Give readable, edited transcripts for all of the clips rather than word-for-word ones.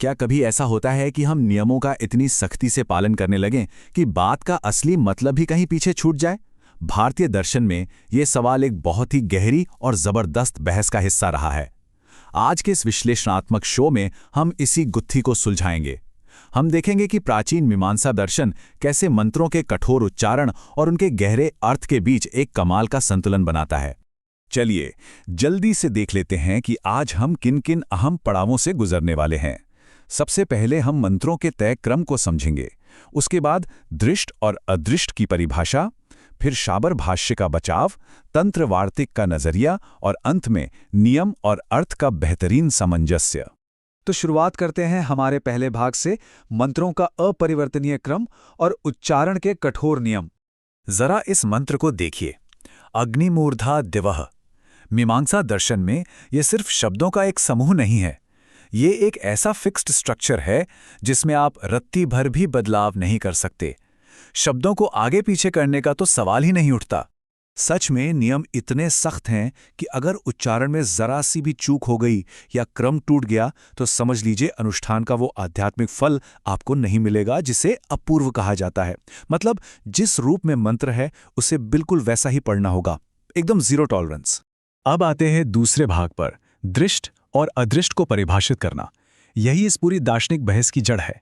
क्या कभी ऐसा होता है कि हम नियमों का इतनी सख्ती से पालन करने लगें कि बात का असली मतलब ही कहीं पीछे छूट जाए? भारतीय दर्शन में ये सवाल एक बहुत ही गहरी और जबरदस्त बहस का हिस्सा रहा है। आज के इस विश्लेषणात्मक शो में हम इसी गुत्थी को सुलझाएंगे। हम देखेंगे कि प्राचीन मीमांसा दर्शन कैसे मंत्रों के कठोर उच्चारण और उनके गहरे अर्थ के बीच एक कमाल का संतुलन बनाता है। चलिए जल्दी से देख लेते हैं कि आज हम किन किन अहम पड़ावों से गुजरने वाले हैं। सबसे पहले हम मंत्रों के तय क्रम को समझेंगे, उसके बाद दृष्ट और अदृष्ट की परिभाषा, फिर शाबर भाष्य का बचाव, तंत्र वार्तिक का नजरिया और अंत में नियम और अर्थ का बेहतरीन सामंजस्य। तो शुरुआत करते हैं हमारे पहले भाग से, मंत्रों का अपरिवर्तनीय क्रम और उच्चारण के कठोर नियम। जरा इस मंत्र को देखिए, अग्निमूर्धा दिवः। मीमांसा दर्शन में यह सिर्फ शब्दों का एक समूह नहीं है, ये एक ऐसा फिक्स्ड स्ट्रक्चर है जिसमें आप रत्ती भर भी बदलाव नहीं कर सकते। शब्दों को आगे पीछे करने का तो सवाल ही नहीं उठता। सच में नियम इतने सख्त हैं कि अगर उच्चारण में जरा सी भी चूक हो गई या क्रम टूट गया तो समझ लीजिए अनुष्ठान का वो आध्यात्मिक फल आपको नहीं मिलेगा जिसे अपूर्व कहा जाता है। मतलब जिस रूप में मंत्र है उसे बिल्कुल वैसा ही पढ़ना होगा, एकदम जीरो टॉलरेंस। अब आते हैं दूसरे भाग पर, दृष्ट और अदृष्ट को परिभाषित करना। यही इस पूरी दार्शनिक बहस की जड़ है।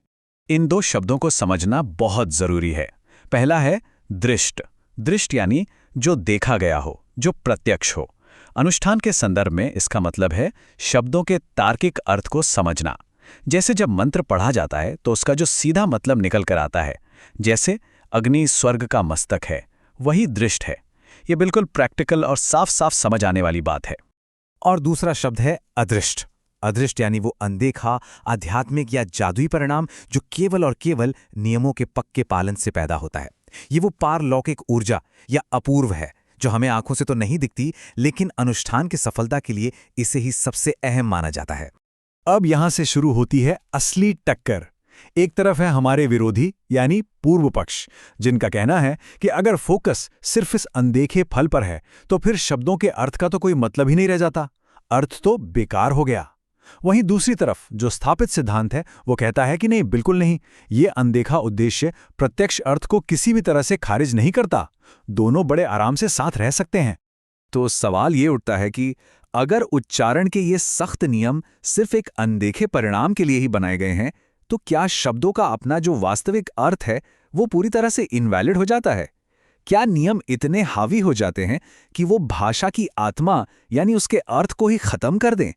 इन दो शब्दों को समझना बहुत जरूरी है। पहला है दृष्ट। दृष्ट यानी जो देखा गया हो, जो प्रत्यक्ष हो। अनुष्ठान के संदर्भ में इसका मतलब है शब्दों के तार्किक अर्थ को समझना। जैसे जब मंत्र पढ़ा जाता है तो उसका जो सीधा मतलब निकल कर आता है, जैसे अग्नि स्वर्ग का मस्तक है, वही दृष्ट है। ये बिल्कुल प्रैक्टिकल और साफ साफ समझ आने वाली बात है। और दूसरा शब्द है अदृष्ट। अदृष्ट यानी वो अनदेखा, आध्यात्मिक या जादुई परिणाम जो केवल और केवल नियमों के पक्के पालन से पैदा होता है। ये वो पारलौकिक ऊर्जा या अपूर्व है जो हमें आंखों से तो नहीं दिखती, लेकिन अनुष्ठान की सफलता के लिए इसे ही सबसे अहम माना जाता है। अब यहां से शुरू होती है असली टक्कर। एक तरफ है हमारे विरोधी यानी पूर्व पक्ष, जिनका कहना है कि अगर फोकस सिर्फ इस अनदेखे फल पर है तो फिर शब्दों के अर्थ का तो कोई मतलब ही नहीं रह जाता, अर्थ तो बेकार हो गया। वहीं दूसरी तरफ जो स्थापित सिद्धांत है वो कहता है कि नहीं, बिल्कुल नहीं, ये अनदेखा उद्देश्य प्रत्यक्ष अर्थ को किसी भी तरह से खारिज नहीं करता। दोनों बड़े आराम से साथ रह सकते हैं। तो सवाल ये उठता है कि अगर उच्चारण के ये सख्त नियम सिर्फ एक अनदेखे परिणाम के लिए ही बनाए गए हैं तो क्या शब्दों का अपना जो वास्तविक अर्थ है वो पूरी तरह से इनवैलिड हो जाता है? क्या नियम इतने हावी हो जाते हैं कि वो भाषा की आत्मा यानी उसके अर्थ को ही खत्म कर दें?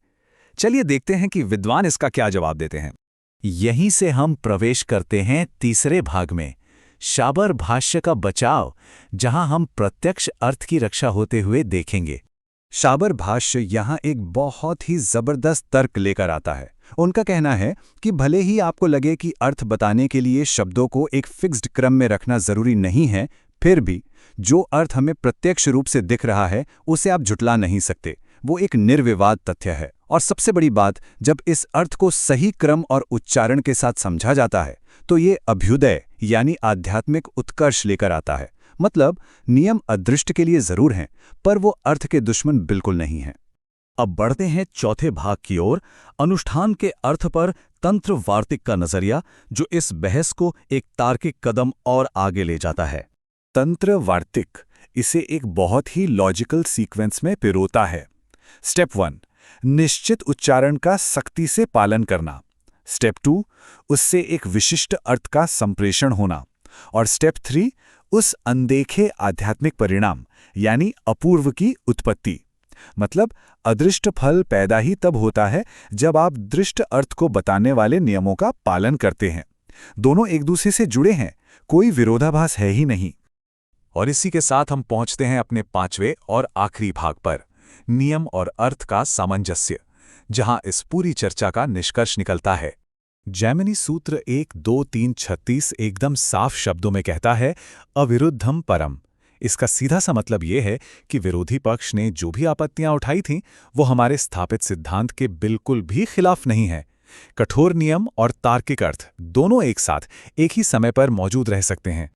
चलिए देखते हैं कि विद्वान इसका क्या जवाब देते हैं। यहीं से हम प्रवेश करते हैं तीसरे भाग में, शाबर भाष्य का बचाव, जहां हम प्रत्यक्ष अर्थ की रक्षा होते हुए देखेंगे। शाबर भाष्य यहाँ एक बहुत ही जबरदस्त तर्क लेकर आता है। उनका कहना है कि भले ही आपको लगे कि अर्थ बताने के लिए शब्दों को एक फिक्स्ड क्रम में रखना जरूरी नहीं है, फिर भी जो अर्थ हमें प्रत्यक्ष रूप से दिख रहा है उसे आप झुटला नहीं सकते। वो एक निर्विवाद तथ्य है। और सबसे बड़ी बात, जब इस अर्थ को सही क्रम और उच्चारण के साथ समझा जाता है तो ये अभ्युदय यानी आध्यात्मिक उत्कर्ष लेकर आता है। मतलब नियम अदृष्ट के लिए जरूर हैं, पर वो अर्थ के दुश्मन बिल्कुल नहीं हैं। अब बढ़ते हैं चौथे भाग की ओर, अनुष्ठान के अर्थ पर तंत्र वार्तिक का नजरिया, जो इस बहस को एक तार्किक कदम और आगे ले जाता है। तंत्र वार्तिक इसे एक बहुत ही लॉजिकल सीक्वेंस में पिरोता है। स्टेप 1, निश्चित उच्चारण का सख्ती से पालन करना। स्टेप 2, उससे एक विशिष्ट अर्थ का संप्रेषण होना। और स्टेप 3, उस अनदेखे आध्यात्मिक परिणाम यानी अपूर्व की उत्पत्ति। मतलब अदृष्ट फल पैदा ही तब होता है जब आप दृष्ट अर्थ को बताने वाले नियमों का पालन करते हैं। दोनों एक दूसरे से जुड़े हैं, कोई विरोधाभास है ही नहीं। और इसी के साथ हम पहुंचते हैं अपने पांचवें और आखिरी भाग पर, नियम और अर्थ का सामंजस्य, जहां इस पूरी चर्चा का निष्कर्ष निकलता है। जैमिनी सूत्र 1-2-3-36 एकदम साफ शब्दों में कहता है, अविरुद्धम परम। इसका सीधा सा मतलब यह है कि विरोधी पक्ष ने जो भी आपत्तियां उठाई थीं वो हमारे स्थापित सिद्धांत के बिल्कुल भी खिलाफ नहीं है। कठोर नियम और तार्किक अर्थ दोनों एक साथ एक ही समय पर मौजूद रह सकते हैं।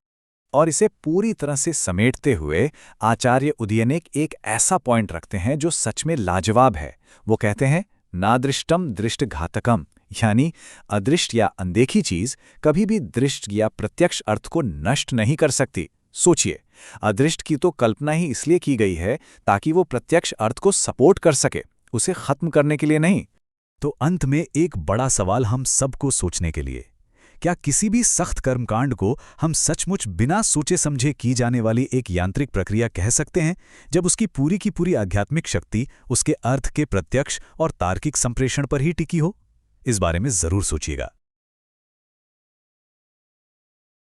और इसे पूरी तरह से समेटते हुए आचार्य उदयनिक एक ऐसा पॉइंट रखते हैं जो सच में लाजवाब है। वो कहते हैं, नादृष्टम दृष्ट घातकम, यानी अदृष्ट या अनदेखी चीज कभी भी दृष्ट या प्रत्यक्ष अर्थ को नष्ट नहीं कर सकती। सोचिए, अदृष्ट की तो कल्पना ही इसलिए की गई है ताकि वो प्रत्यक्ष अर्थ को सपोर्ट कर सके, उसे खत्म करने के लिए नहीं। तो अंत में एक बड़ा सवाल हम सबको सोचने के लिए, क्या किसी भी सख्त कर्मकांड को हम सचमुच बिना सोचे समझे की जाने वाली एक यांत्रिक प्रक्रिया कह सकते हैं, जब उसकी की पूरी आध्यात्मिक शक्ति उसके अर्थ के प्रत्यक्ष और तार्किक संप्रेषण पर ही टिकी हो? इस बारे में जरूर सोचिएगा।